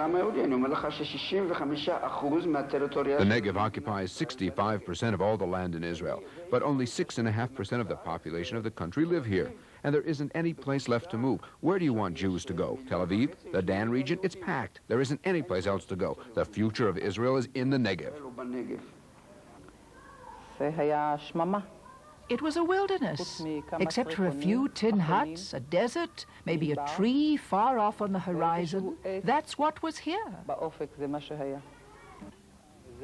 The Negev occupies 65% of all the land in Israel, but only 6.5% of the population of the country live here. And there isn't any place left to move. Where do you want Jews to go? Tel Aviv? The Dan region? It's packed. There isn't any place else to go. The future of Israel is in the Negev. It was a wilderness, except for a few tin huts, a desert, maybe a tree far off on the horizon. That's what was here.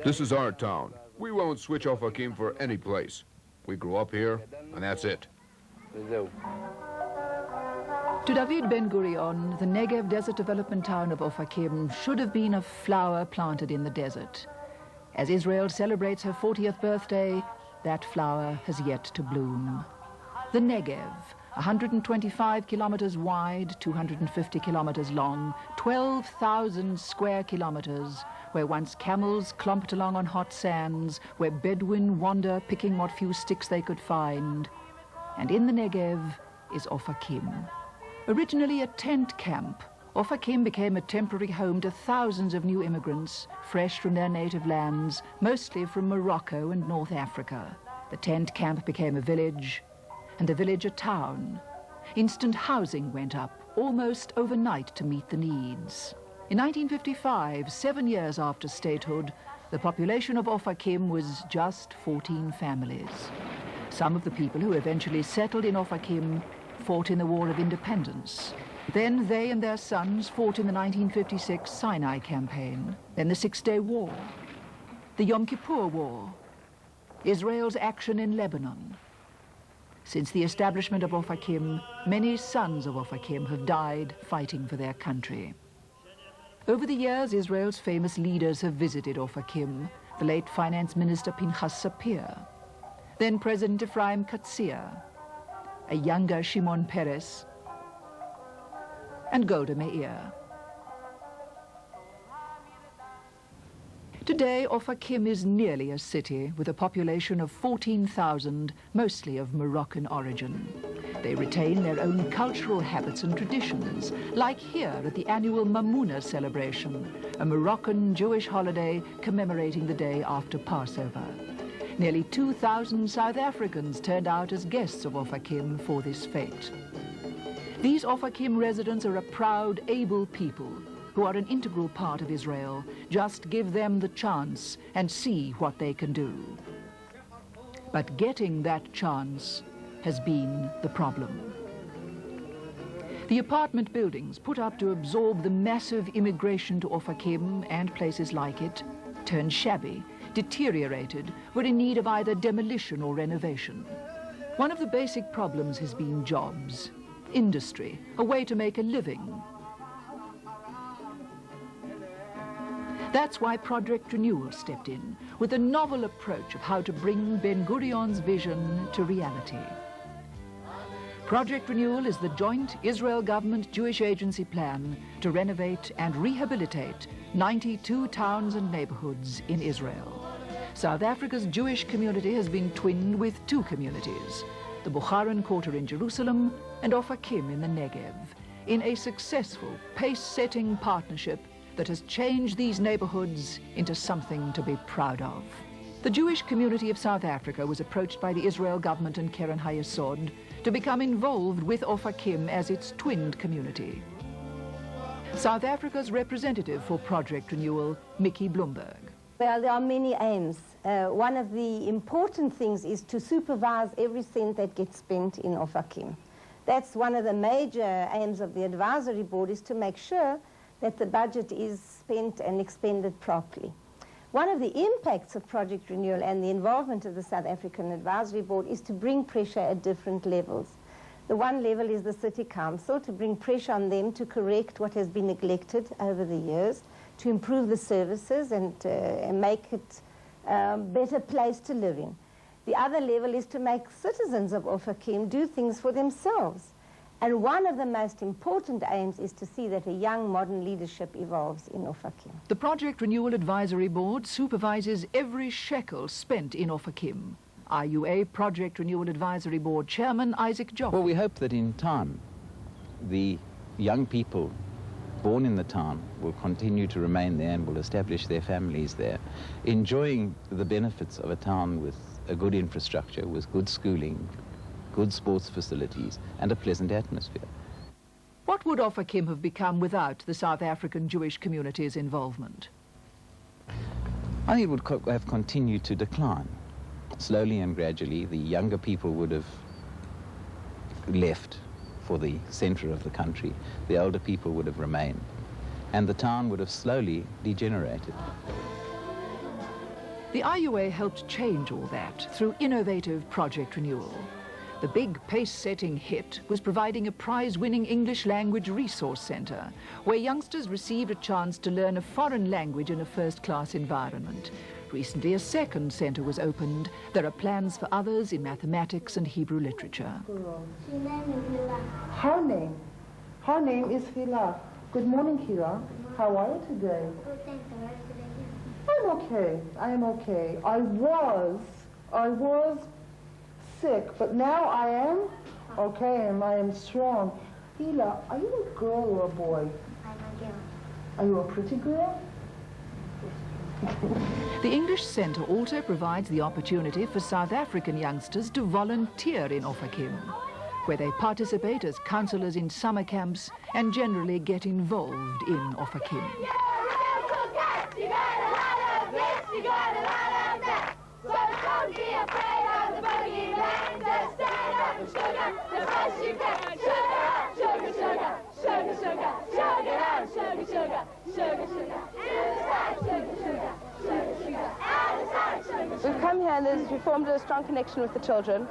This is our town. We won't switch Ofakim for any place. We grew up here, and that's it. To David Ben-Gurion, the Negev desert development town of Ofakim should have been a flower planted in the desert. As Israel celebrates her 40th birthday, that flower has yet to bloom. The Negev, 125 kilometers wide, 250 kilometers long, 12,000 square kilometers, where once camels clomped along on hot sands, where Bedouin wander picking what few sticks they could find. And in the Negev is Ofakim. Originally a tent camp, Ofakim became a temporary home to thousands of new immigrants, fresh from their native lands, mostly from Morocco and North Africa. The tent camp became a village, and the village a town. Instant housing went up, almost overnight, to meet the needs. In 1955, 7 years after statehood, the population of Ofakim was just 14 families. Some of the people who eventually settled in Ofakim fought in the War of Independence. Then they and their sons fought in the 1956 Sinai campaign, then the Six-Day War, the Yom Kippur War, Israel's action in Lebanon. Since the establishment of Ofakim, many sons of Ofakim have died fighting for their country. Over the years, Israel's famous leaders have visited Ofakim, the late Finance Minister Pinchas Sapir, then President Ephraim Katzir, a younger Shimon Peres, and Golda Meir. Today, Ofakim is nearly a city with a population of 14,000, mostly of Moroccan origin. They retain their own cultural habits and traditions, like here at the annual Mamouna celebration, a Moroccan Jewish holiday commemorating the day after Passover. Nearly 2,000 South Africans turned out as guests of Ofakim for this fete. These Ofakim residents are a proud, able people who are an integral part of Israel. Just give them the chance and see what they can do. But getting that chance has been the problem. The apartment buildings put up to absorb the massive immigration to Ofakim and places like it turned shabby, deteriorated, were in need of either demolition or renovation. One of the basic problems has been jobs, industry, a way to make a living. That's why Project Renewal stepped in with a novel approach of how to bring Ben-Gurion's vision to reality. Project Renewal is the joint Israel government-Jewish agency plan to renovate and rehabilitate 92 towns and neighborhoods in Israel. South Africa's Jewish community has been twinned with two communities, the Bukharan Quarter in Jerusalem and Ofakim in the Negev, in a successful, pace-setting partnership that has changed these neighborhoods into something to be proud of. The Jewish community of South Africa was approached by the Israel government and Keren HaYesod to become involved with Ofakim as its twinned community. South Africa's representative for Project Renewal, Mickey Bloomberg. Well, there are many aims. One of the important things is to supervise every cent that gets spent in Ofakim. That's one of the major aims of the advisory board, is to make sure that the budget is spent and expended properly. One of the impacts of Project Renewal and the involvement of the South African Advisory Board is to bring pressure at different levels. The one level is the City Council, to bring pressure on them to correct what has been neglected over the years, to improve the services and make it a better place to live in. The other level is to make citizens of Ofakim do things for themselves. And one of the most important aims is to see that a young modern leadership evolves in Ofakim. The Project Renewal Advisory Board supervises every shekel spent in Ofakim. IUA Project Renewal Advisory Board Chairman Isaac Jock. Well, we hope that in time the young people born in the town will continue to remain there and will establish their families there, enjoying the benefits of a town with a good infrastructure, with good schooling, good sports facilities, and a pleasant atmosphere. What would Ophakim have become without the South African Jewish community's involvement? I think it would have continued to decline. Slowly and gradually, the younger people would have left for the center of the country. The older people would have remained. And the town would have slowly degenerated. The IUA helped change all that through innovative project renewal. The big pace-setting hit was providing a prize-winning English language resource centre, where youngsters received a chance to learn a foreign language in a first-class environment. Recently, a second centre was opened. There are plans for others in mathematics and Hebrew literature. Her name is Hila. Good morning, Hila. How are you today? I'm okay. I am okay. I was sick, but now I am okay and I am strong. Hila, are you a girl or a boy? I'm a girl. Are you a pretty girl? The English Centre also provides the opportunity for South African youngsters to volunteer in Ophakim, where they participate as counsellors in summer camps and generally get involved in Ophakim. We've come here and we formed a strong connection with the children.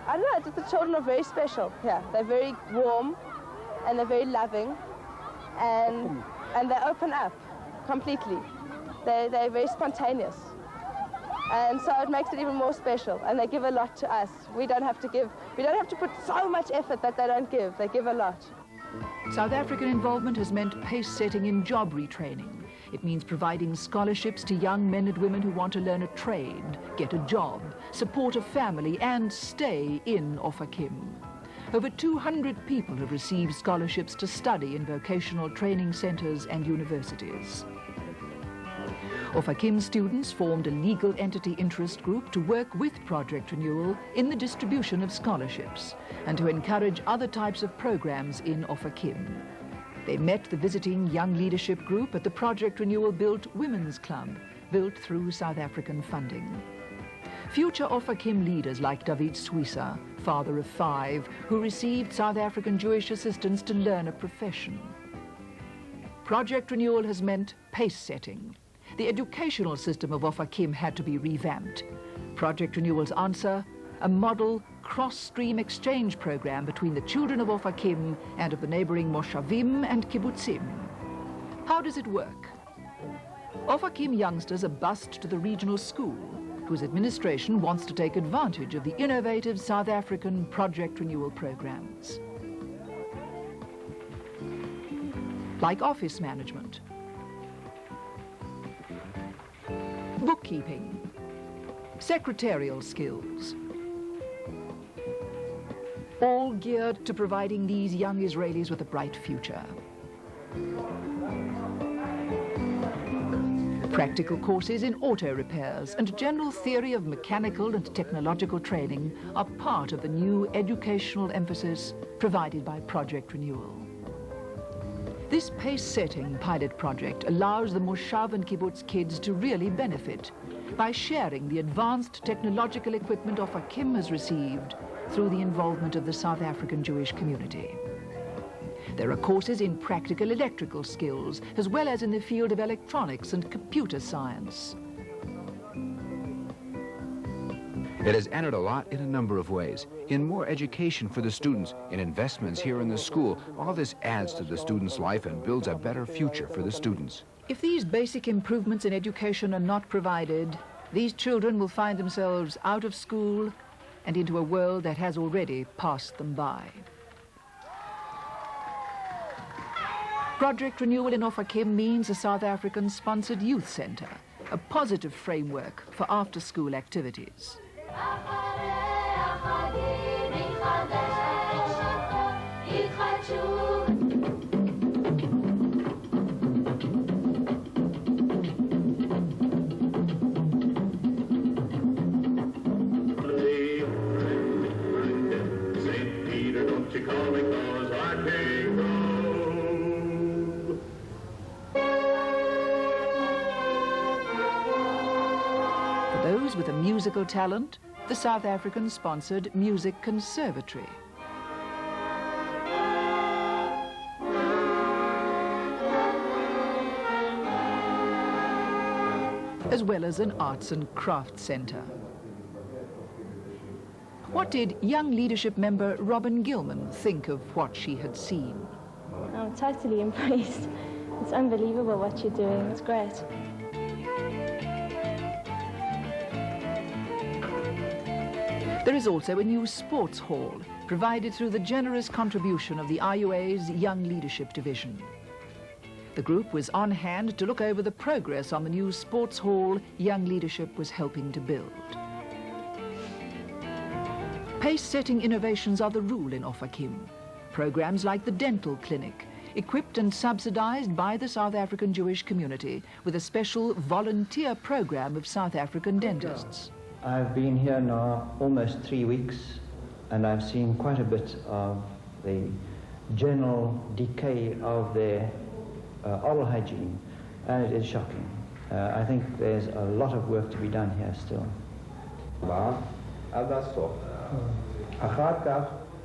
I don't know, just the children are very special here. They're very warm and they're very loving and they open up completely. They're very spontaneous. And so it makes it even more special, and they give a lot to us. We don't have to put so much effort that they don't give. They give a lot. South African involvement has meant pace-setting in job retraining. It means providing scholarships to young men and women who want to learn a trade, get a job, support a family, and stay in Ophakim. Over 200 people have received scholarships to study in vocational training centres and universities. Ophakim students formed a legal entity interest group to work with Project Renewal in the distribution of scholarships and to encourage other types of programs in Ophakim. They met the visiting young leadership group at the Project Renewal built Women's Club, built through South African funding. Future Ophakim leaders like David Swissa, father of 5, who received South African Jewish assistance to learn a profession. Project Renewal has meant pace-setting. The educational system of Ophakim had to be revamped. Project Renewal's answer, a model cross-stream exchange program between the children of Ophakim and of the neighboring Moshavim and Kibbutzim. How does it work? Ophakim youngsters are bused to the regional school, whose administration wants to take advantage of the innovative South African Project Renewal programs. Like office management, bookkeeping, secretarial skills, all geared to providing these young Israelis with a bright future. Practical courses in auto repairs and general theory of mechanical and technological training are part of the new educational emphasis provided by Project Renewal. This pace-setting pilot project allows the Moshav and Kibbutz kids to really benefit by sharing the advanced technological equipment Ophakim has received through the involvement of the South African Jewish community. There are courses in practical electrical skills, as well as in the field of electronics and computer science. It has added a lot in a number of ways. In more education for the students, in investments here in the school, all this adds to the students' life and builds a better future for the students. If these basic improvements in education are not provided, these children will find themselves out of school and into a world that has already passed them by. Project Renewal in Ophakim means a South African-sponsored youth centre, a positive framework for after-school activities. musical talent, the South African-sponsored Music Conservatory. As well as an arts and crafts centre. What did young leadership member Robin Gilman think of what she had seen? I'm totally impressed. It's unbelievable what you're doing. It's great. There is also a new sports hall, provided through the generous contribution of the IUA's Young Leadership Division. The group was on hand to look over the progress on the new sports hall Young Leadership was helping to build. Pace-setting innovations are the rule in Opקים. Programs like the dental clinic, equipped and subsidized by the South African Jewish community with a special volunteer program of South African dentists. I've been here now almost 3 weeks, and I've seen quite a bit of the general decay of their oral hygiene, and it is shocking. I think there's a lot of work to be done here still.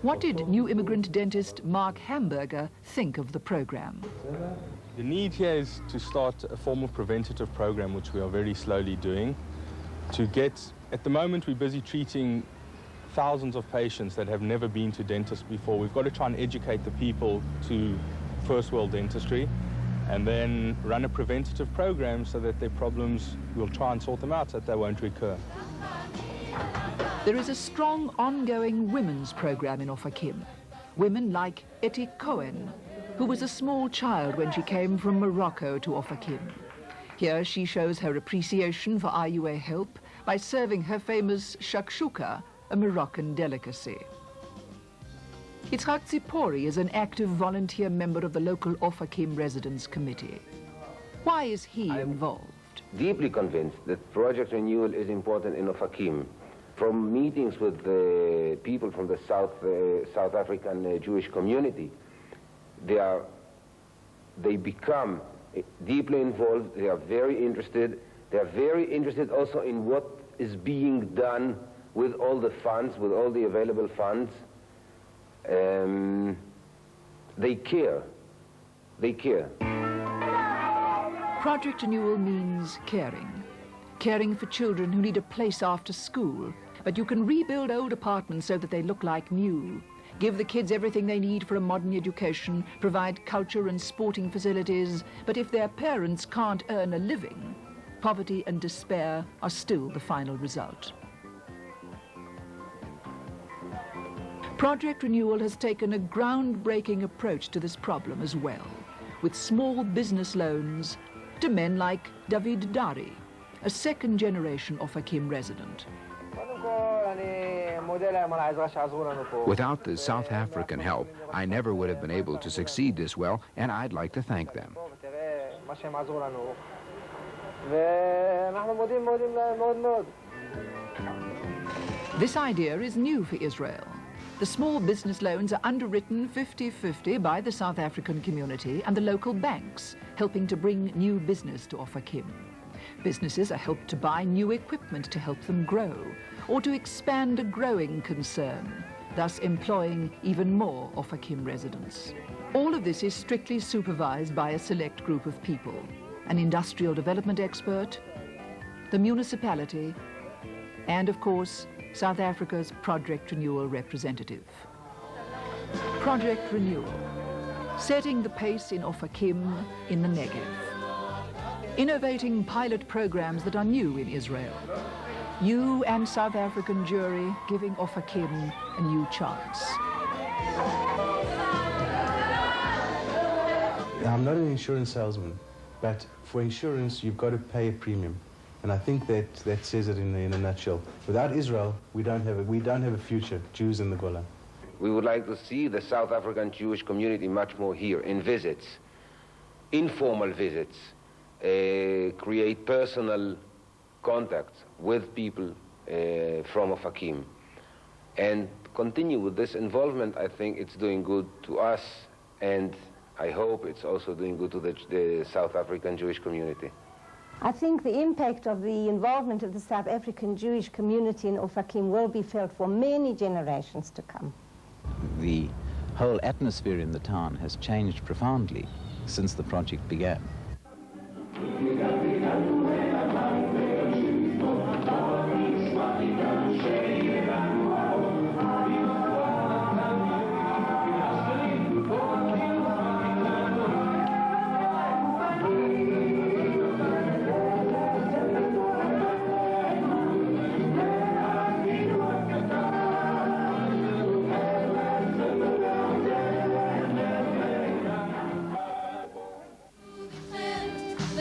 What did new immigrant dentist Mark Hamburger think of the program? The need here is to start a formal preventative program, which we are very slowly doing. At the moment, we're busy treating thousands of patients that have never been to dentists before. We've got to try and educate the people to first world dentistry, and then run a preventative program so that their problems, we'll try and sort them out so that they won't recur. There is a strong ongoing women's program in Opקים. Women like Etty Cohen, who was a small child when she came from Morocco to Opkim. Here she shows her appreciation for IUA help by serving her famous shakshuka, a Moroccan delicacy. Itzhak Zipori is an active volunteer member of the local Opkim Residents Committee. Why is he involved? Deeply convinced that project renewal is important in Opkim. From meetings with the people from the South African Jewish community, they become deeply involved. They are very interested. They are very interested also in what is being done with all the funds, with all the available funds. They care. They care. Project renewal means caring. Caring for children who need a place after school, but you can rebuild old apartments so that they look like new. Give the kids everything they need for a modern education, provide culture and sporting facilities, but if their parents can't earn a living, poverty and despair are still the final result. Project Renewal has taken a groundbreaking approach to this problem as well, with small business loans to men like David Dari, a second-generation Opkim resident. Without the South African help, I never would have been able to succeed this well, and I'd like to thank them. This idea is new for Israel. The small business loans are underwritten 50-50 by the South African community and the local banks, helping to bring new business to Opkim. Businesses are helped to buy new equipment to help them grow, or to expand a growing concern, thus employing even more Opkim residents. All of this is strictly supervised by a select group of people, an industrial development expert, the municipality, and of course, South Africa's Project Renewal representative. Project Renewal, setting the pace in Opkim in the Negev. Innovating pilot programs that are new in Israel. You and South African jury giving Opkim a new chance. I'm not an insurance salesman, but for insurance you've got to pay a premium. And I think that says it in a nutshell. Without Israel, we don't have a future, Jews in the Golan. We would like to see the South African Jewish community much more here in visits, informal visits, create personal contacts with people from Opkim. And continue with this involvement. I think it's doing good to us, and I hope it's also doing good to the South African Jewish community. I think the impact of the involvement of the South African Jewish community in Opקים will be felt for many generations to come. The whole atmosphere in the town has changed profoundly since the project began.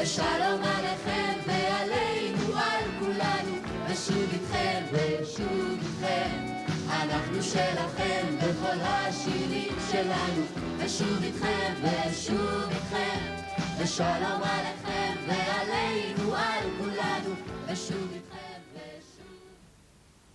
ושלום עליכם ועלינו על כולנו, ושוב איתכם ושוב איתכם, אנחנו שלכם בכל השירים שלנו, ושוב איתכם ושוב איתכם, ושלום עליכם ועלינו על כולנו, ושוב איתכם.